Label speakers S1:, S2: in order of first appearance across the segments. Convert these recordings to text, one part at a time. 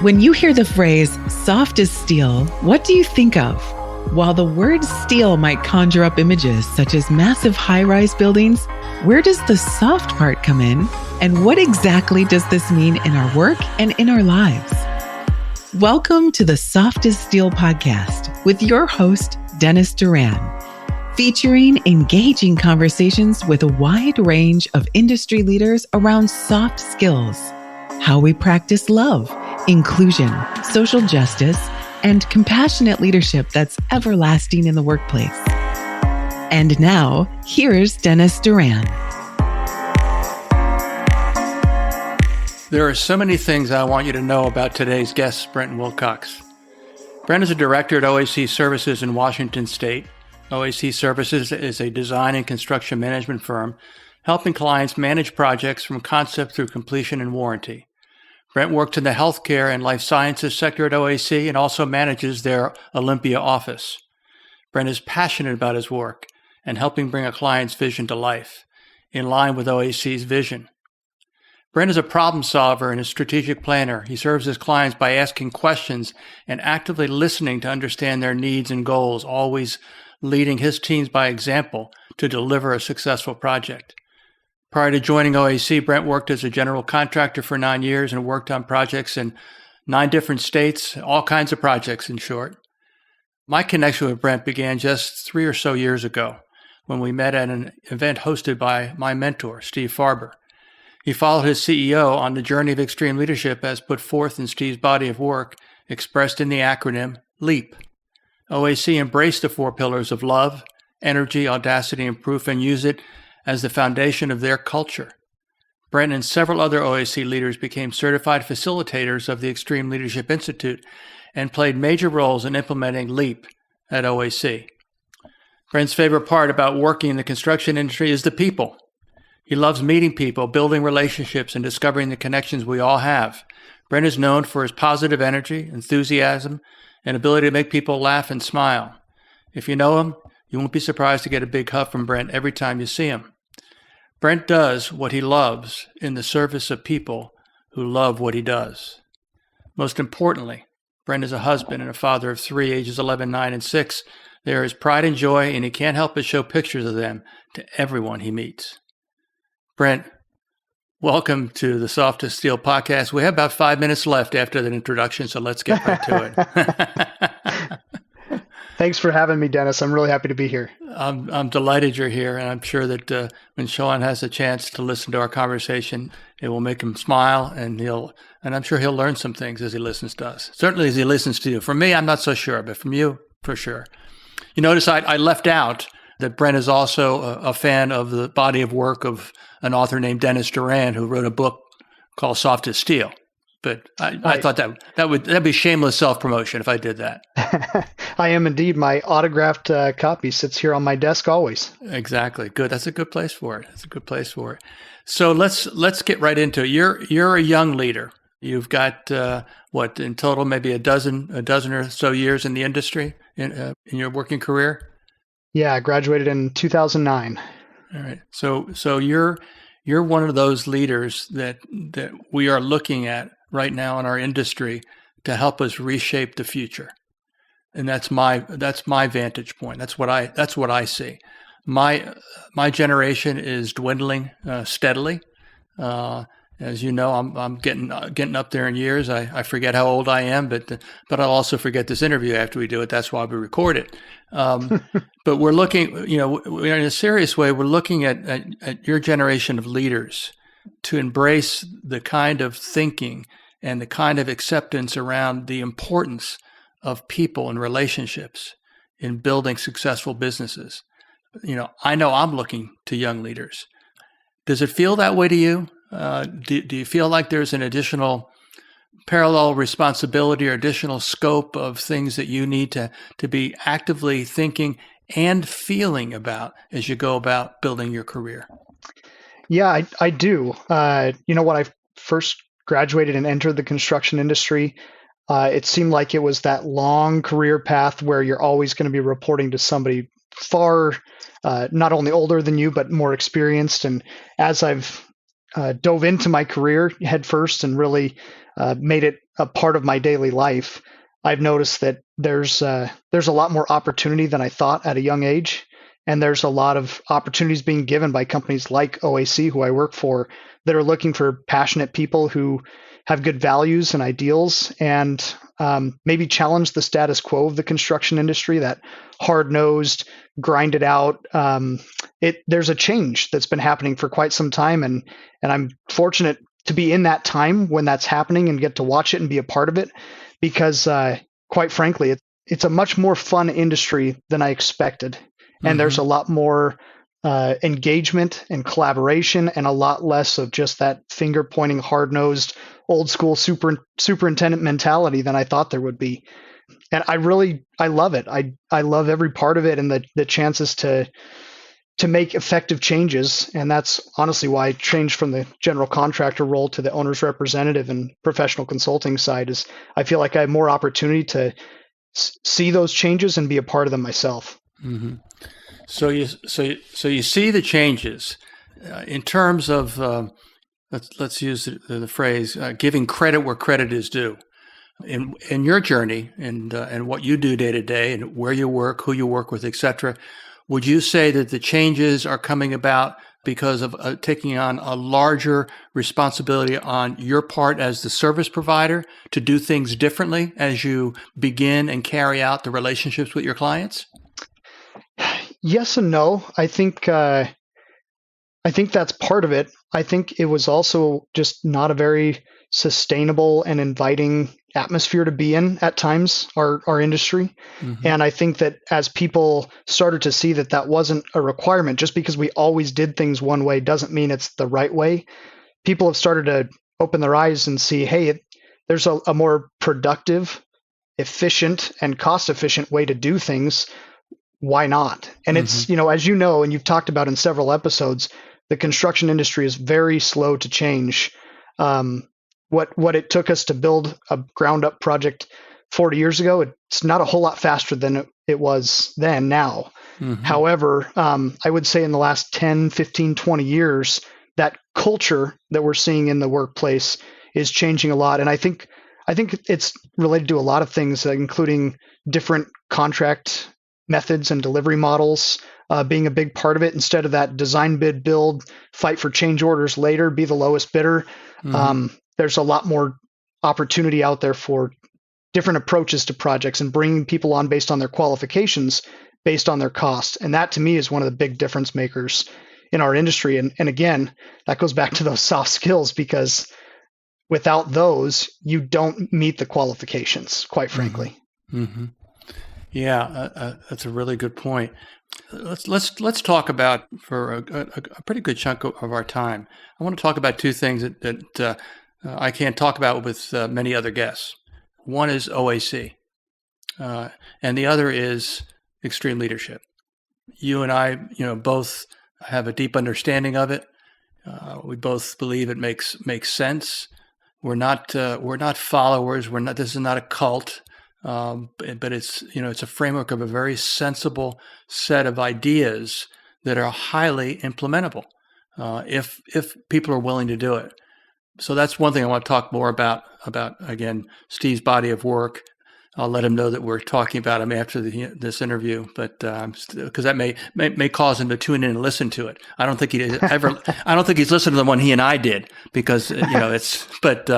S1: When you hear the phrase soft as steel, what do you think of? While the word steel might conjure up images such as massive high-rise buildings, where does the soft part come in? And what exactly does this mean in our work and in our lives? Welcome to the Soft as Steel podcast with your host, Dennis Doran, featuring engaging conversations with a wide range of industry leaders around soft skills, how we practice love, inclusion, social justice, and compassionate leadership that's everlasting in the workplace. And now, here's Dennis Doran.
S2: There are so many things I want you to know about today's guest, Brent Wilcox. Brent is a director at OAC Services in Washington State. OAC Services is a design and construction management firm helping clients manage projects from concept through completion and warranty. Brent works in the healthcare and life sciences sector at OAC and also manages their Olympia office. Brent is passionate about his work and helping bring a client's vision to life, in line with OAC's vision. Brent is a problem solver and a strategic planner. He serves his clients by asking questions and actively listening to understand their needs and goals, always leading his teams by example to deliver a successful project. Prior to joining OAC, Brent worked as a general contractor for 9 years and worked on projects in 9 different states, all kinds of projects in short. My connection with Brent began just 3 or so years ago when we met at an event hosted by my mentor, Steve Farber. He followed his CEO on the journey of extreme leadership as put forth in Steve's body of work, expressed in the acronym LEAP. OAC embraced the 4 pillars of love, energy, audacity, and proof and use it as the foundation of their culture. Brent and several other OAC leaders became certified facilitators of the Extreme Leadership Institute and played major roles in implementing LEAP at OAC. Brent's favorite part about working in the construction industry is the people. He loves meeting people, building relationships, and discovering the connections we all have. Brent is known for his positive energy, enthusiasm, and ability to make people laugh and smile. If you know him, you won't be surprised to get a big hug from Brent every time you see him. Brent does what he loves in the service of people who love what he does. Most importantly, Brent is a husband and a father of 3, ages 11, 9, and 6. There is pride and joy, and he can't help but show pictures of them to everyone he meets. Brent, welcome to the Soft as Steel podcast. We have about 5 minutes left after that introduction, so let's get right to it.
S3: Thanks for having me, Dennis. I'm really happy to be here.
S2: I'm delighted you're here, and I'm sure that when Sean has a chance to listen to our conversation, it will make him smile, and I'm sure he'll learn some things as he listens to us. Certainly as he listens to you. For me, I'm not so sure, but from you, for sure. You notice I left out that Brent is also a fan of the body of work of an author named Dennis Doran, who wrote a book called Soft as Steel. But I thought that'd be shameless self-promotion if I did that.
S3: I am indeed. My autographed copy sits here on my desk always.
S2: Exactly. Good. That's a good place for it. So let's get right into it. You're a young leader. You've got what in total maybe a dozen or so years in the industry in your working career.
S3: Yeah, I graduated in 2009.
S2: All right. So you're one of those leaders that we are looking at right now in our industry to help us reshape the future. And that's my vantage point. That's what I see. My generation is dwindling steadily. As you know, I'm getting up there in years. I forget how old I am, but I'll also forget this interview after we do it. That's why we record it. But we're looking, in a serious way, we're looking at your generation of leaders to embrace the kind of thinking and the kind of acceptance around the importance of people and relationships in building successful businesses. I know I'm looking to young leaders. Does it feel that way to you? Do you feel like there's an additional parallel responsibility or additional scope of things that you need to be actively thinking and feeling about as you go about building your career?
S3: Yeah, I do. When I first graduated and entered the construction industry, it seemed like it was that long career path where you're always going to be reporting to somebody far, not only older than you, but more experienced. And as I've dove into my career head first and really made it a part of my daily life, I've noticed that there's a lot more opportunity than I thought at a young age. And there's a lot of opportunities being given by companies like OAC, who I work for, that are looking for passionate people who have good values and ideals, and maybe challenge the status quo of the construction industry, that hard-nosed, grinded out. There's a change that's been happening for quite some time, and I'm fortunate to be in that time when that's happening and get to watch it and be a part of it, because quite frankly, it's a much more fun industry than I expected. And there's a lot more engagement and collaboration, and a lot less of just that finger pointing, hard nosed, old school superintendent mentality than I thought there would be. And I love it. I love every part of it, and the chances to make effective changes. And that's honestly why I changed from the general contractor role to the owner's representative and professional consulting side. Is I feel like I have more opportunity to see those changes and be a part of them myself.
S2: Mm-hmm. So you see the changes in terms of let's use the phrase giving credit where credit is due. In your journey and what you do day to day and where you work, who you work with, etc., would you say that the changes are coming about because of taking on a larger responsibility on your part as the service provider to do things differently as you begin and carry out the relationships with your clients?
S3: Yes and no. I think that's part of it. I think it was also just not a very sustainable and inviting atmosphere to be in at times, our industry. Mm-hmm. And I think that as people started to see that that wasn't a requirement, just because we always did things one way doesn't mean it's the right way. People have started to open their eyes and see, hey, there's a more productive, efficient, and cost-efficient way to do things. Why not? And it's, as you know, and you've talked about in several episodes, the construction industry is very slow to change. What it took us to build a ground up project 40 years ago, it's not a whole lot faster than it was then now. Mm-hmm. However, I would say in the last 10, 15, 20 years, that culture that we're seeing in the workplace is changing a lot. And I think it's related to a lot of things, including different contract methods and delivery models being a big part of it. Instead of that design, bid, build, fight for change orders later, be the lowest bidder. Mm-hmm. There's a lot more opportunity out there for different approaches to projects and bringing people on based on their qualifications, based on their cost. And that to me is one of the big difference makers in our industry. And again, that goes back to those soft skills, because without those, you don't meet the qualifications, quite frankly.
S2: Mm-hmm. Yeah, that's a really good point. Let's talk about, for a pretty good chunk of our time, I want to talk about two things that I can't talk about with many other guests. One is OAC, and the other is extreme leadership. You and I, both have a deep understanding of it. We both believe it makes sense. We're not followers. This is not a cult. But it's a framework of a very sensible set of ideas that are highly implementable if people are willing to do it. So that's one thing I want to talk more about again, Steve's body of work. I'll let him know that we're talking about him after this interview, but because that may cause him to tune in and listen to it. I don't think I don't think he's listened to the one he and I did, because it's. But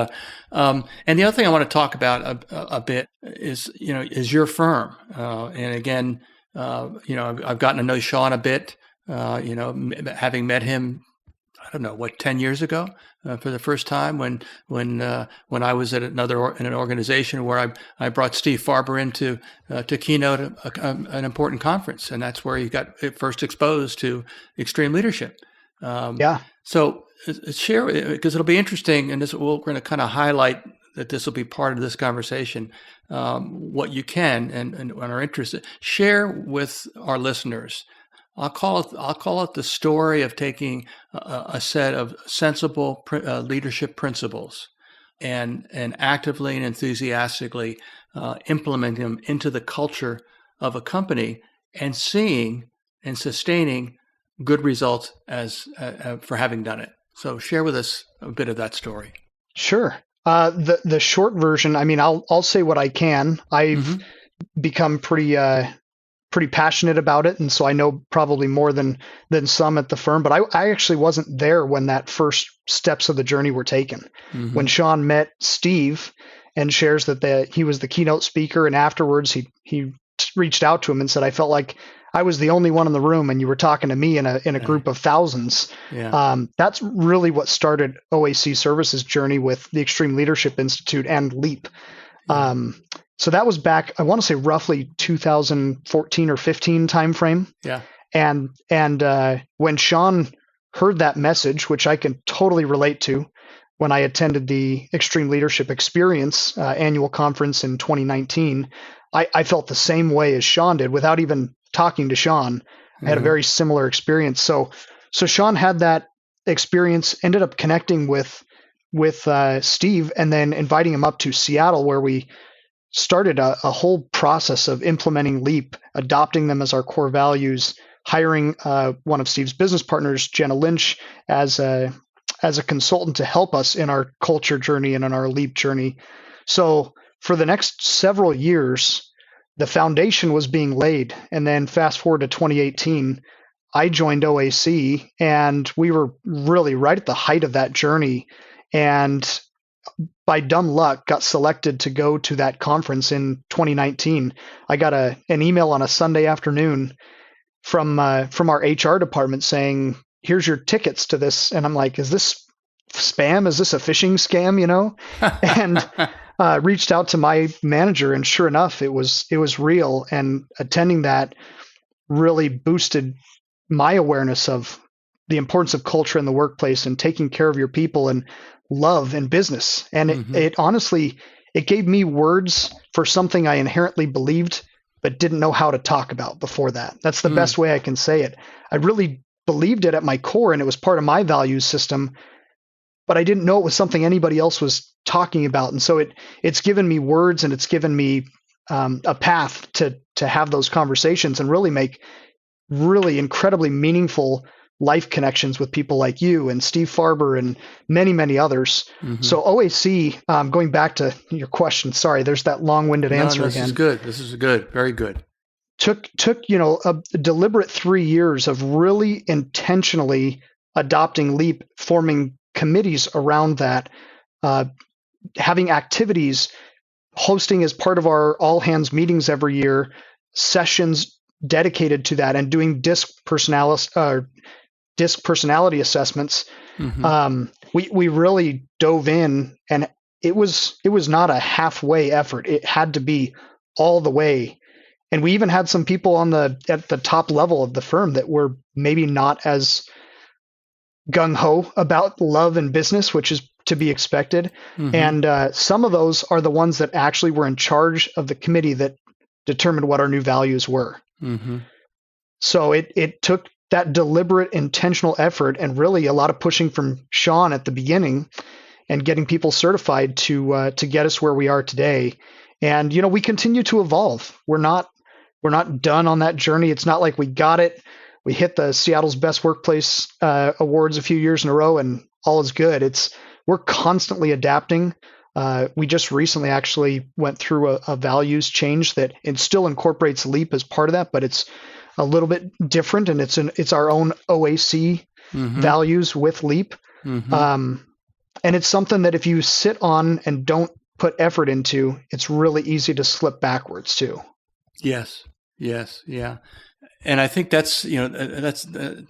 S2: and the other thing I want to talk about a bit is your firm. And again, I've gotten to know Sean a bit. Having met him, I don't know, 10 years ago for the first time when I was at in an organization where I brought Steve Farber in to keynote an important conference, and that's where he got first exposed to extreme leadership. So share, because it'll be interesting, and we're going to kind of highlight that this will be part of this conversation. What you can and are interested, share with our listeners. I'll call it the story of taking a set of sensible leadership principles and actively and enthusiastically implementing them into the culture of a company, and seeing and sustaining good results as for having done it. So share with us a bit of that story.
S3: Sure. The short version, I mean, I'll say what I can. I've become pretty passionate about it, and so I know probably more than some at the firm. But I actually wasn't there when that first steps of the journey were taken. When Sean met Steve and shares that he was the keynote speaker, and afterwards he reached out to him and said, I felt like I was the only one in the room and you were talking to me in a group of thousands. That's really what started OAC Services' journey with the Extreme Leadership Institute and LEAP. So that was back, I want to say roughly 2014 or 15 timeframe. And when Sean heard that message, which I can totally relate to, when I attended the Extreme Leadership Experience annual conference in 2019, I felt the same way as Sean did without even talking to Sean. I had a very similar experience. So Sean had that experience, ended up connecting with Steve, and then inviting him up to Seattle, where we started a whole process of implementing LEAP, adopting them as our core values, hiring one of Steve's business partners, Jenna Lynch, as a consultant to help us in our culture journey and in our LEAP journey. So for the next several years, the foundation was being laid. And then fast forward to 2018, I joined OAC, and we were really right at the height of that journey. And by dumb luck, got selected to go to that conference in 2019. I got an email on a Sunday afternoon from our HR department saying, here's your tickets to this. And I'm like, is this spam? Is this a phishing scam? And reached out to my manager, and sure enough, it was real. And attending that really boosted my awareness of the importance of culture in the workplace and taking care of your people and love in business. And it honestly, it gave me words for something I inherently believed, but didn't know how to talk about before that. That's the best way I can say it. I really believed it at my core, and it was part of my value system, but I didn't know it was something anybody else was talking about. And so it's given me words, and it's given me a path to have those conversations and really make really incredibly meaningful life connections with people like you and Steve Farber and many, many others. So OAC, going back to your question, sorry, there's that long-winded answer again.
S2: This is good. Very good.
S3: Took a deliberate 3 years of really intentionally adopting LEAP, forming committees around that, having activities, hosting as part of our all hands meetings every year, sessions dedicated to that, and doing DISC personality assessments. We really dove in, and it was not a halfway effort. It had to be all the way. And we even had some people at the top level of the firm that were maybe not as gung-ho about love and business, which is to be expected. And some of those are the ones that actually were in charge of the committee that determined what our new values were. So it took that deliberate, intentional effort, and really a lot of pushing from Sean at the beginning, and getting people certified to get us where we are today. And we continue to evolve. We're not done on that journey. It's not like we got it. We hit the Seattle's Best Workplace awards a few years in a row, and all is good. We're constantly adapting. We just recently actually went through a values change that it still incorporates LEAP as part of that, but it's a little bit different, and it's our own OAC values with LEAP. And it's something that if you sit on and don't put effort into, it's really easy to slip backwards too.
S2: Yes. Yeah. And I think that's to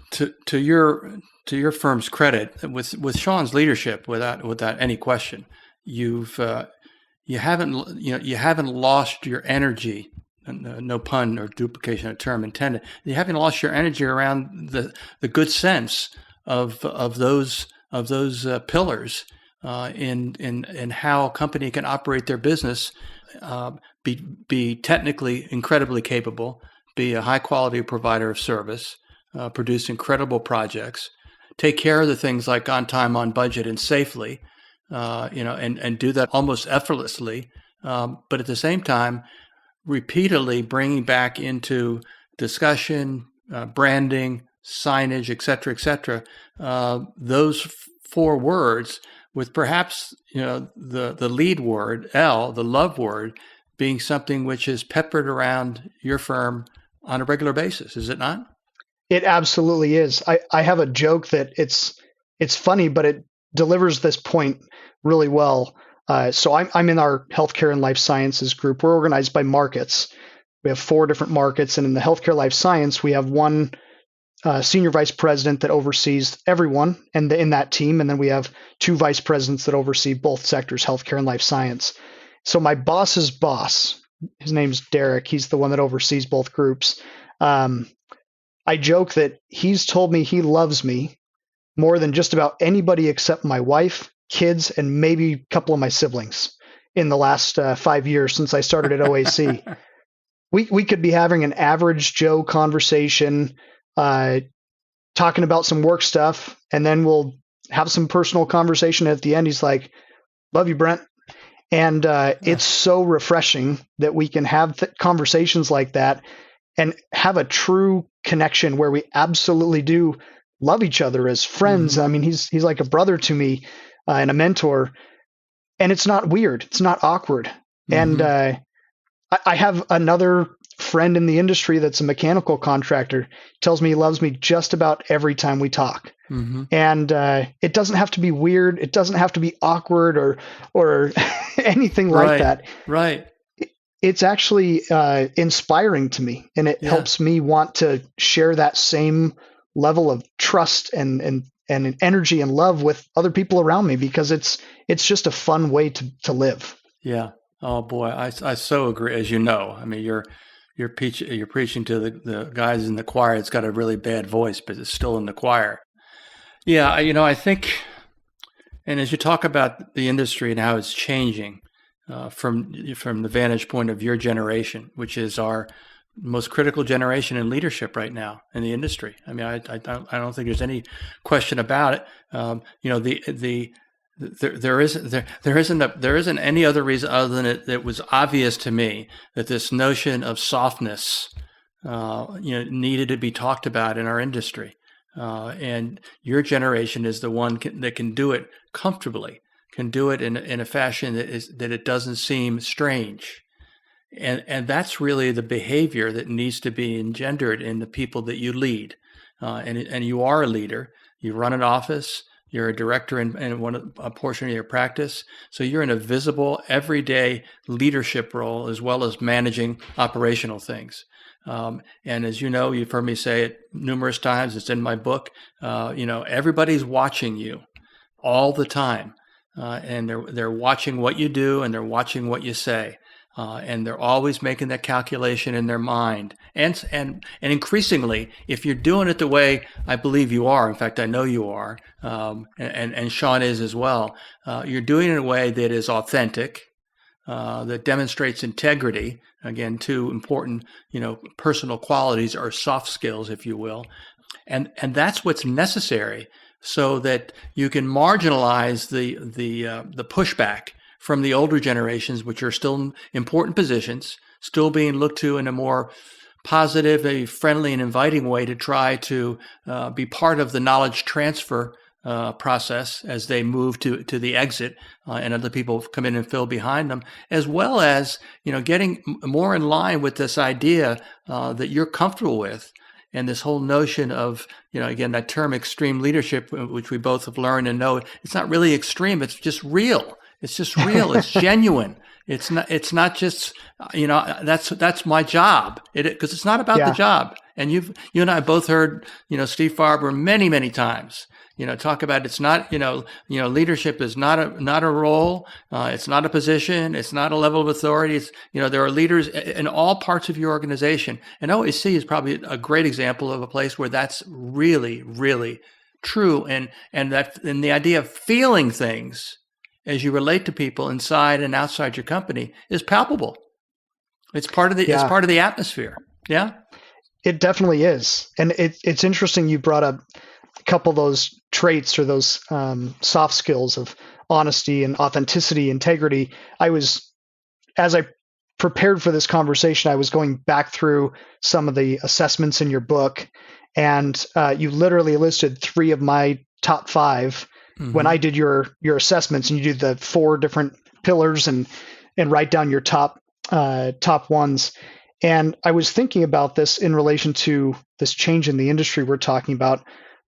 S2: your firm's credit, with Sean's leadership, without any question, you haven't lost your energy. No pun or duplication of term intended. You haven't lost your energy around the good sense of those pillars in how a company can operate their business, be technically incredibly capable, be a high quality provider of service, produce incredible projects, take care of the things like on time, on budget, and safely, and do that almost effortlessly. But at the same time, repeatedly bringing back into discussion, branding, signage, et cetera, those four words, with perhaps the lead word L, the love word, being something which is peppered around your firm on a regular basis. Is it not?
S3: It absolutely is. I have a joke that it's funny, but it delivers this point really well. So I'm in our healthcare and life sciences group. We're organized by markets. We have 4 different markets, and in the healthcare life science, we have one senior vice president that oversees everyone and in that team, and then we have 2 vice presidents that oversee both sectors, healthcare and life science. So my boss's boss, his name's Derek. He's the one that oversees both groups. I joke that he's told me he loves me more than just about anybody except my wife, kids, and maybe a couple of my siblings in the last 5 years since I started at OAC. We could be having an average Joe conversation, talking about some work stuff, and then we'll have some personal conversation at the end. He's like, "Love you, Brent." And it's so refreshing that we can have conversations like that and have a true connection where we absolutely do love each other as friends. Mm-hmm. I mean, he's like a brother to me and a mentor, and it's not weird. It's not awkward. Mm-hmm. And I have another friend in the industry that's a mechanical contractor, tells me he loves me just about every time we talk. Mm-hmm. And it doesn't have to be weird. It doesn't have to be awkward or anything like that.
S2: Right.
S3: It's actually inspiring to me, and it helps me want to share that same level of trust and energy and love with other people around me, because it's just a fun way to live.
S2: Yeah. Oh boy, I so agree. As you know, I mean, you're preaching to the guys in the choir. It's got a really bad voice, but it's still in the choir. Yeah, I think, and as you talk about the industry and how it's changing, from the vantage point of your generation, which is our most critical generation in leadership right now in the industry. I mean, I don't think there's any question about it. There isn't any other reason other than it was obvious to me that this notion of softness, needed to be talked about in our industry, and your generation is the one that can do it comfortably. Can do it in a fashion that it doesn't seem strange, and that's really the behavior that needs to be engendered in the people that you lead, and you are a leader. You run an office. You're a director in a portion of your practice, so you're in a visible, everyday leadership role as well as managing operational things. And as you know, you've heard me say it numerous times. It's in my book. Everybody's watching you all the time. And they're watching what you do, and they're watching what you say, and they're always making that calculation in their mind. And increasingly, if you're doing it the way I believe you are, in fact, I know you are, and Sean is as well, you're doing it in a way that is authentic, that demonstrates integrity. Again, 2 important, personal qualities or soft skills, if you will, and that's what's necessary, so that you can marginalize the pushback from the older generations, which are still in important positions, still being looked to in a more positive, a friendly and inviting way to try to be part of the knowledge transfer process as they move to the exit, and other people come in and fill behind them, as well as getting more in line with this idea that you're comfortable with. And this whole notion of, again, that term extreme leadership, which we both have learned and know, it's not really extreme. It's just real. It's just real. It's genuine. It's not just, that's my job. Because it's not about the job. And you and I both heard, Steve Farber many, many times, talk about it's not, leadership is not a role. It's not a position. It's not a level of authority. It's, there are leaders in all parts of your organization. And OAC is probably a great example of a place where that's really, really true. And the idea of feeling things as you relate to people inside and outside your company is palpable. It's part of the atmosphere. Yeah.
S3: It definitely is. And it's interesting you brought up a couple of those traits or those soft skills of honesty and authenticity, integrity. As I prepared for this conversation, I was going back through some of the assessments in your book, and you literally listed 3 of my top 5 when I did your assessments, and you do the 4 different pillars and write down your top ones. And I was thinking about this in relation to this change in the industry we're talking about.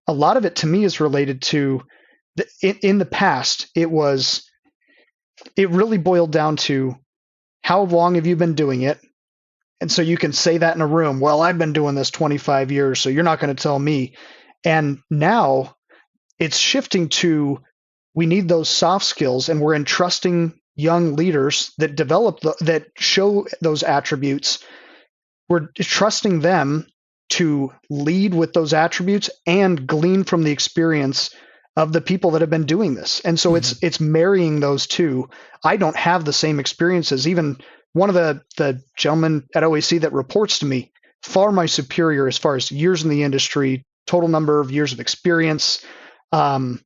S3: A lot of it to me is related to in the past, it really boiled down to how long have you been doing it? And so you can say that in a room, well, I've been doing this 25 years, so you're not going to tell me. And now it's shifting to, we need those soft skills, and we're entrusting young leaders that that show those attributes. We're trusting them to lead with those attributes and glean from the experience of the people that have been doing this. And so it's marrying those two. I don't have the same experiences. Even one of the gentlemen at OAC that reports to me, far my superior as far as years in the industry, total number of years of experience. But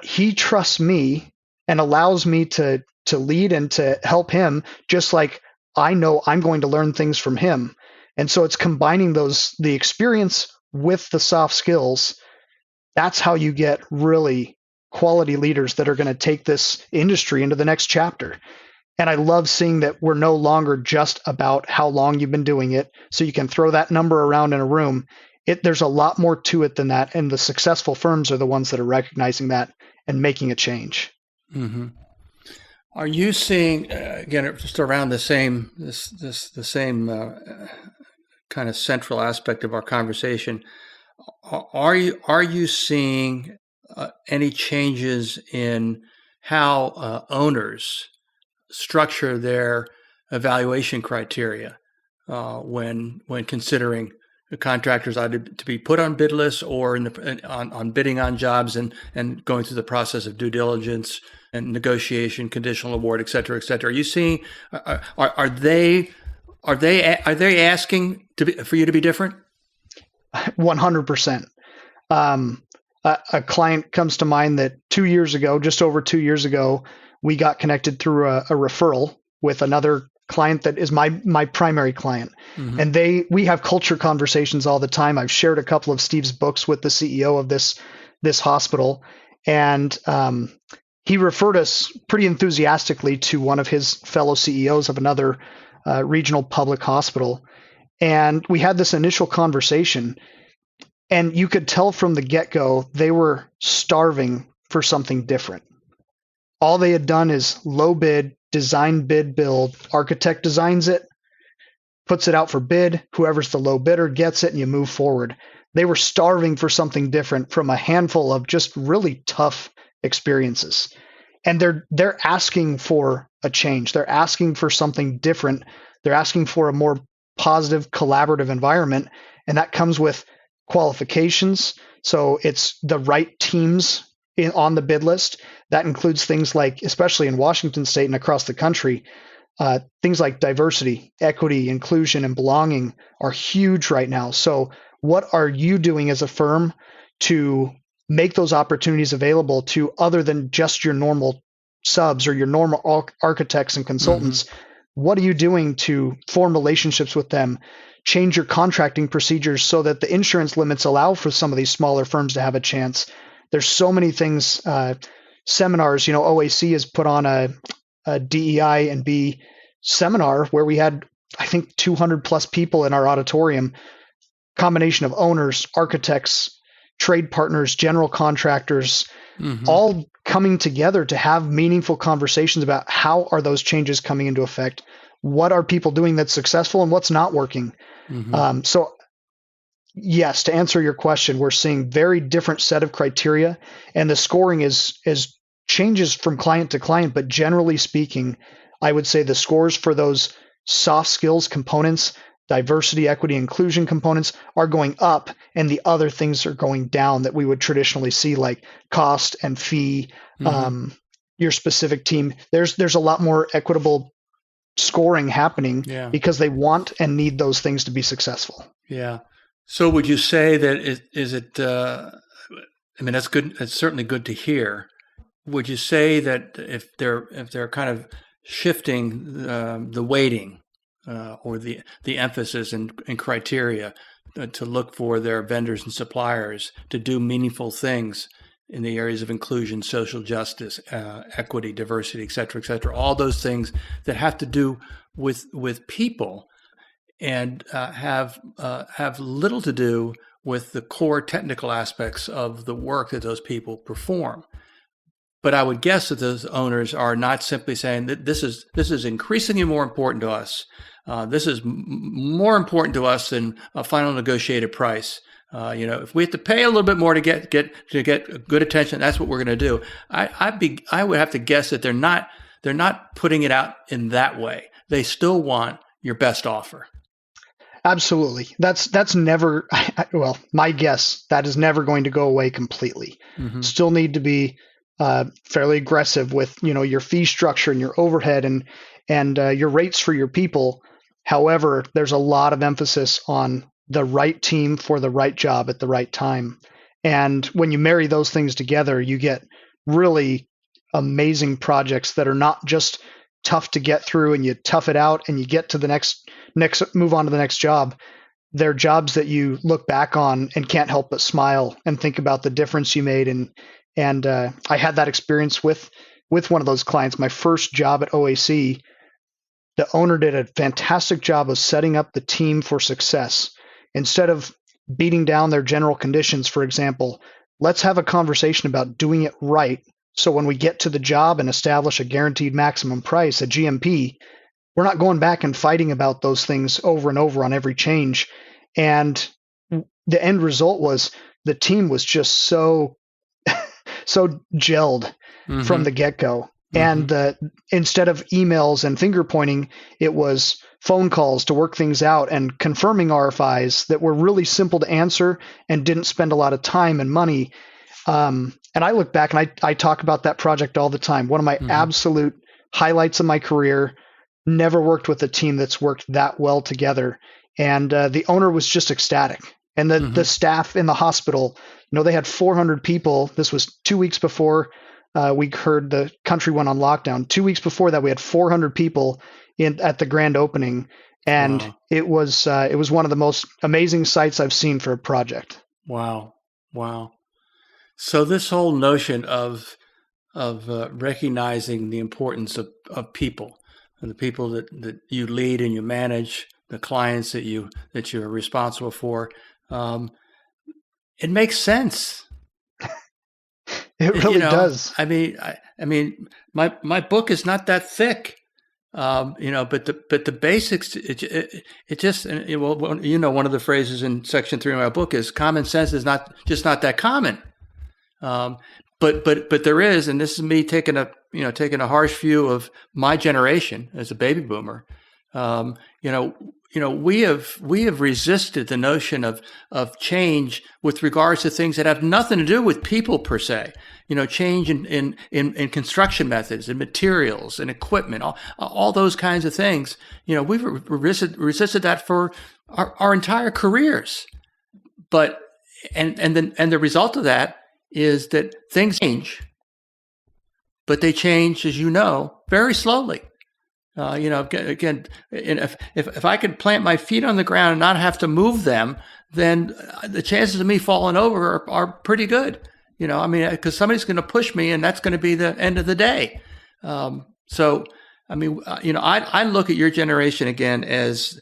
S3: he trusts me and allows me to lead and to help him, just like I know I'm going to learn things from him. And so it's combining the experience with the soft skills. That's how you get really quality leaders that are going to take this industry into the next chapter. And I love seeing that we're no longer just about how long you've been doing it, so you can throw that number around in a room. There's a lot more to it than that, and the successful firms are the ones that are recognizing that and making a change.
S2: Mm-hmm. Are you seeing again just around the same kind of central aspect of our conversation? Are you seeing any changes in how owners structure their evaluation criteria when considering the contractors either to be put on bid lists or on bidding on jobs and going through the process of due diligence and negotiation, conditional award, et cetera, et cetera? Are you seeing? Are they asking for you to be different?
S3: 100%. A client comes to mind that just over 2 years ago, we got connected through a referral with another client that is my primary client. Mm-hmm. And we have culture conversations all the time. I've shared a couple of Steve's books with the CEO of this hospital, and he referred us pretty enthusiastically to one of his fellow CEOs of another regional public hospital. And we had this initial conversation, and you could tell from the get-go they were starving for something different. All they had done is low bid, design, bid, build. Architect designs it, puts it out for bid. Whoever's the low bidder gets it, and you move forward. They were starving for something different from a handful of just really tough experiences. And they're asking for a change. They're asking for something different. They're asking for a more positive, collaborative environment. And that comes with qualifications. So it's the right teams on the bid list. That includes things like, especially in Washington State and across the country, things like diversity, equity, inclusion, and belonging are huge right now. So what are you doing as a firm to make those opportunities available to other than just your normal subs or your normal architects and consultants? Mm-hmm. What are you doing to form relationships with them? Change your contracting procedures so that the insurance limits allow for some of these smaller firms to have a chance. There's so many things, seminars, OAC has put on a DEI and B seminar where we had, I think, 200 plus people in our auditorium, combination of owners, architects, trade partners, general contractors, mm-hmm. all coming together to have meaningful conversations about how are those changes coming into effect? What are people doing that's successful and what's not working? Mm-hmm. So yes, to answer your question, we're seeing very different set of criteria, and the scoring is changes from client to client, but generally speaking, I would say the scores for those soft skills components, diversity, equity, inclusion components are going up, and the other things are going down that we would traditionally see, like cost and fee, mm-hmm. Your specific team. There's a lot more equitable scoring happening because they want and need those things to be successful.
S2: Yeah. So would you say that is it, that's good. It's certainly good to hear. Would you say that if they're kind of shifting the weighting or the emphasis and criteria to look for their vendors and suppliers to do meaningful things, in the areas of inclusion, social justice, equity, diversity, et cetera, all those things that have to do with people and have little to do with the core technical aspects of the work that those people perform. But I would guess that those owners are not simply saying that this is increasingly more important to us. This is more important to us than a final negotiated price. If we have to pay a little bit more to get good attention, that's what we're going to do. I would have to guess that they're not putting it out in that way. They still want your best offer.
S3: Absolutely. That's never, well, my guess, that is never going to go away completely. Mm-hmm. Still need to be fairly aggressive with, your fee structure and your overhead and your rates for your people. However, there's a lot of emphasis on the right team for the right job at the right time. And when you marry those things together, you get really amazing projects that are not just tough to get through and you tough it out and you get to the next move on to the next job. They're jobs that you look back on and can't help but smile and think about the difference you made. And I had that experience with one of those clients. My first job at OAC, the owner did a fantastic job of setting up the team for success. Instead of beating down their general conditions, for example, let's have a conversation about doing it right. So when we get to the job and establish a guaranteed maximum price, a GMP, we're not going back and fighting about those things over and over on every change. And the end result was the team was just so gelled from the get-go. Mm-hmm. And instead of emails and finger pointing, it was phone calls to work things out and confirming RFIs that were really simple to answer and didn't spend a lot of time and money. And I look back and I talk about that project all the time. One of my absolute highlights of my career. Never worked with a team that's worked that well together. And the owner was just ecstatic. And the staff in the hospital, they had 400 people. This was 2 weeks before we heard the country went on lockdown. 2 weeks before that, we had 400 people at the grand opening. And wow. It was one of the most amazing sights I've seen for a project.
S2: Wow. So this whole notion of recognizing the importance of people, and the people that you lead and you manage, the clients that you're responsible for, it makes sense.
S3: It really does.
S2: I mean, my book is not that thick, but the basics. It just one of the phrases in section 3 of my book is common sense is not that common. But there is, and this is me taking a harsh view of my generation as a baby boomer. We have resisted the notion of change with regards to things that have nothing to do with people per se. Change in construction methods and materials and equipment, all those kinds of things. We've resisted that for our entire careers. But and the result of that is that things change, but they change, as you know, very slowly. Again, if I could plant my feet on the ground and not have to move them, then the chances of me falling over are pretty good. Because somebody's going to push me, and that's going to be the end of the day. I look at your generation again as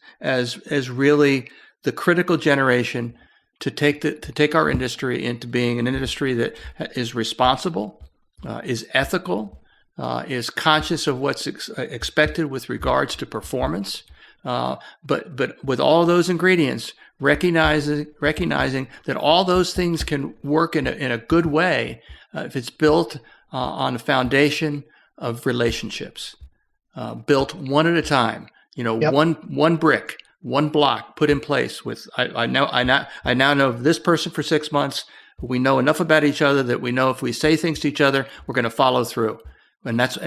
S2: really the critical generation to take our industry into being an industry that is responsible, is ethical, is conscious of what's expected with regards to performance, but with all those ingredients, recognizing that all those things can work in a good way if it's built on a foundation of relationships, built one at a time. Yep. One brick, one block put in place. With I now know this person for 6 months. We know enough about each other that we know if we say things to each other, we're going to follow through. And that's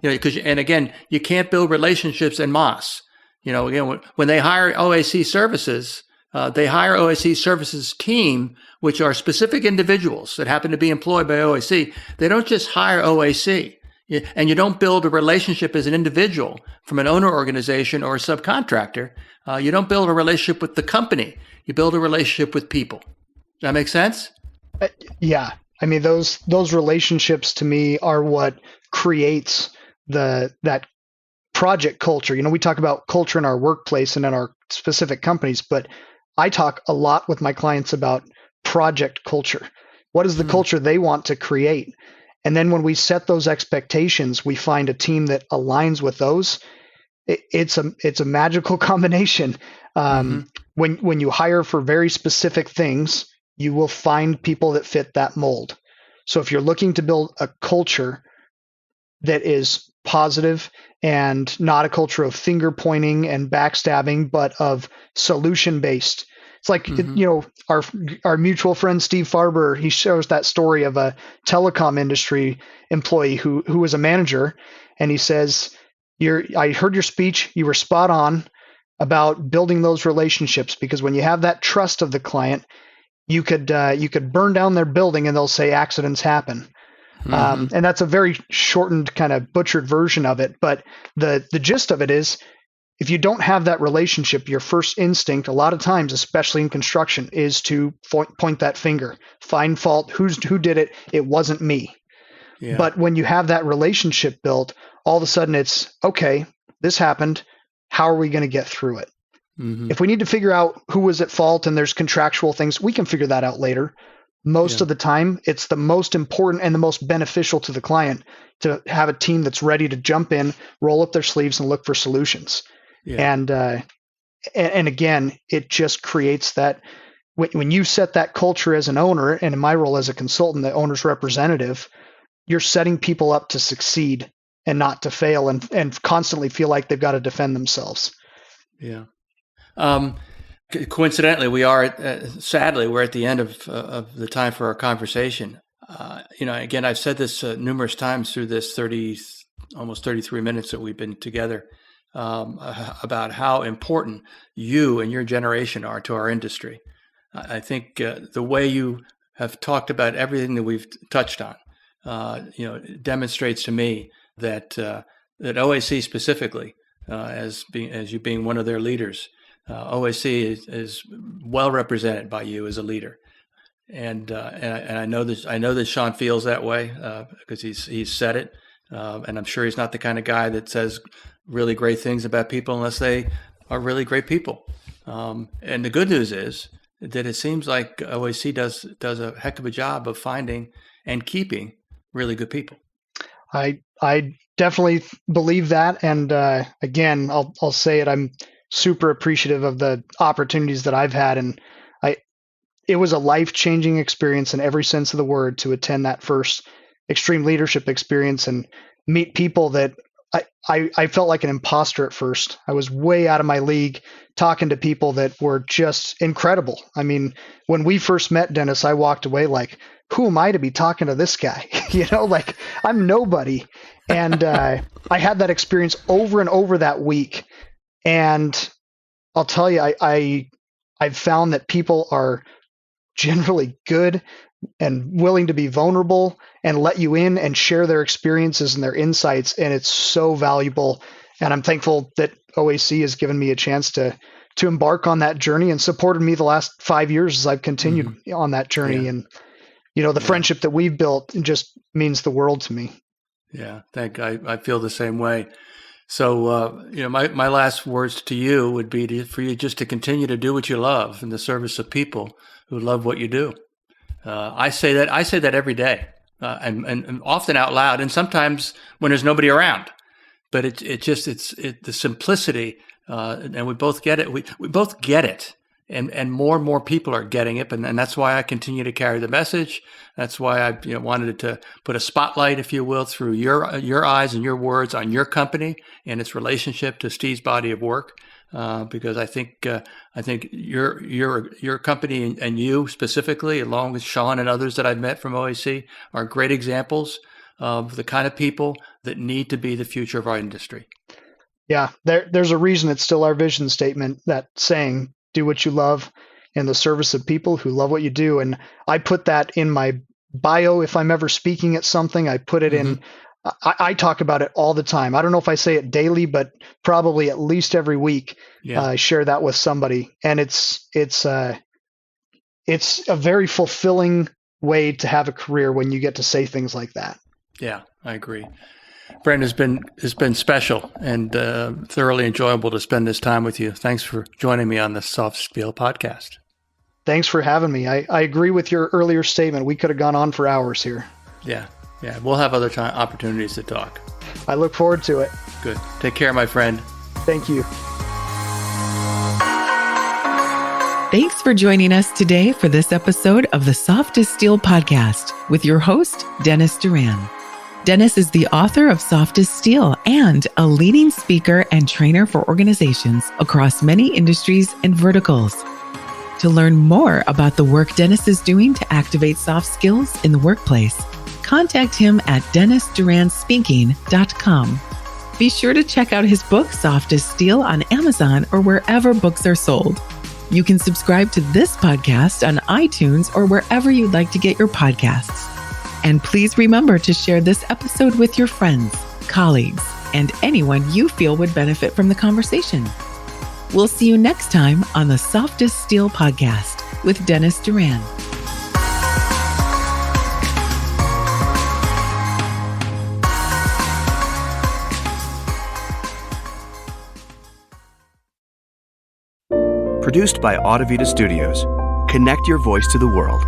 S2: because again, you can't build relationships en masse. Again, when they hire OAC Services, they hire OAC Services team, which are specific individuals that happen to be employed by OAC. They don't just hire OAC. And you don't build a relationship as an individual from an owner organization or a subcontractor. You don't build a relationship with the company. You build a relationship with people. Does that make sense?
S3: Yeah, I mean, those relationships to me are what creates that project culture. You know, we talk about culture in our workplace and in our specific companies, but I talk a lot with my clients about project culture. What is the culture they want to create? And then when we set those expectations, we find a team that aligns with those. It's a magical combination. When you hire for very specific things, you will find people that fit that mold. So if you're looking to build a culture that is positive and not a culture of finger pointing and backstabbing, but of solution based. It's like, our mutual friend, Steve Farber, he shows that story of a telecom industry employee who was a manager. And he says, I heard your speech. You were spot on about building those relationships, because when you have that trust of the client, you could burn down their building and they'll say accidents happen. And that's a very shortened, kind of butchered version of it. But the gist of it is, if you don't have that relationship, your first instinct, a lot of times, especially in construction, is to point that finger, find fault. Who did it? It wasn't me. Yeah. But when you have that relationship built, all of a sudden it's, okay, this happened. How are we going to get through it? If we need to figure out who was at fault and there's contractual things, we can figure that out later. Most of the time, it's the most important and the most beneficial to the client to have a team that's ready to jump in, roll up their sleeves, and look for solutions. Yeah. And again, it just creates that when you set that culture as an owner, and in my role as a consultant, the owner's representative, you're setting people up to succeed and not to fail and constantly feel like they've got to defend themselves.
S2: Yeah. Coincidentally, we are sadly we're at the end of the time for our conversation. Again, I've said this numerous times through this almost 33 minutes that we've been together, about how important you and your generation are to our industry. I think the way you have talked about everything that we've touched on, demonstrates to me that OAC specifically, as you being one of their leaders, OAC is well represented by you as a leader, and I know that Sean feels that way because he's said it, and I'm sure he's not the kind of guy that says really great things about people unless they are really great people. And the good news is that it seems like OAC does a heck of a job of finding and keeping really good people.
S3: I definitely believe that, and again, I'll say it. I'm super appreciative of the opportunities that I've had, and it was a life-changing experience in every sense of the word to attend that first extreme leadership experience and meet people that I felt like an imposter at first. I was way out of my league talking to people that were just incredible. I mean, when we first met, Dennis, I walked away like, who am I to be talking to this guy? Like I'm nobody. And I had that experience over and over that week. And I'll tell you, I've found that people are generally good and willing to be vulnerable and let you in and share their experiences and their insights. And it's so valuable. And I'm thankful that OAC has given me a chance to embark on that journey and supported me the last 5 years as I've continued on that journey. Yeah. And, the friendship that we've built just means the world to me.
S2: Yeah, I feel the same way. So, my last words to you would be for you just to continue to do what you love in the service of people who love what you do. I say that every day, and often out loud, and sometimes when there's nobody around. But it's the simplicity, and we both get it. We both get it, and more people are getting it, and that's why I continue to carry the message. That's why I wanted to put a spotlight, if you will, through your eyes and your words on your company and its relationship to Steve's body of work. Because I think your company and you specifically, along with Sean and others that I've met from OAC, are great examples of the kind of people that need to be the future of our industry.
S3: Yeah, there's a reason it's still our vision statement, that saying, do what you love in the service of people who love what you do. And I put that in my bio. If I'm ever speaking at something, I put it in. I talk about it all the time. I don't know if I say it daily, but probably at least every week. Yeah. I share that with somebody, and it's a very fulfilling way to have a career when you get to say things like that.
S2: Yeah, I agree. Brent, has been special and thoroughly enjoyable to spend this time with you. Thanks for joining me on the Soft Skill podcast.
S3: Thanks for having me. I agree with your earlier statement. We could have gone on for hours here.
S2: Yeah. We'll have other opportunities to talk.
S3: I look forward to it.
S2: Good. Take care, my friend.
S3: Thank you.
S1: Thanks for joining us today for this episode of the Soft as Steel podcast with your host, Dennis Doran. Dennis is the author of Soft as Steel and a leading speaker and trainer for organizations across many industries and verticals. To learn more about the work Dennis is doing to activate soft skills in the workplace, contact him at DennisDuranSpeaking.com. Be sure to check out his book, Soft as Steel, on Amazon or wherever books are sold. You can subscribe to this podcast on iTunes or wherever you'd like to get your podcasts. And please remember to share this episode with your friends, colleagues, and anyone you feel would benefit from the conversation. We'll see you next time on the Soft as Steel podcast with Dennis Doran.
S4: Produced by Audivita Studios. Connect your voice to the world.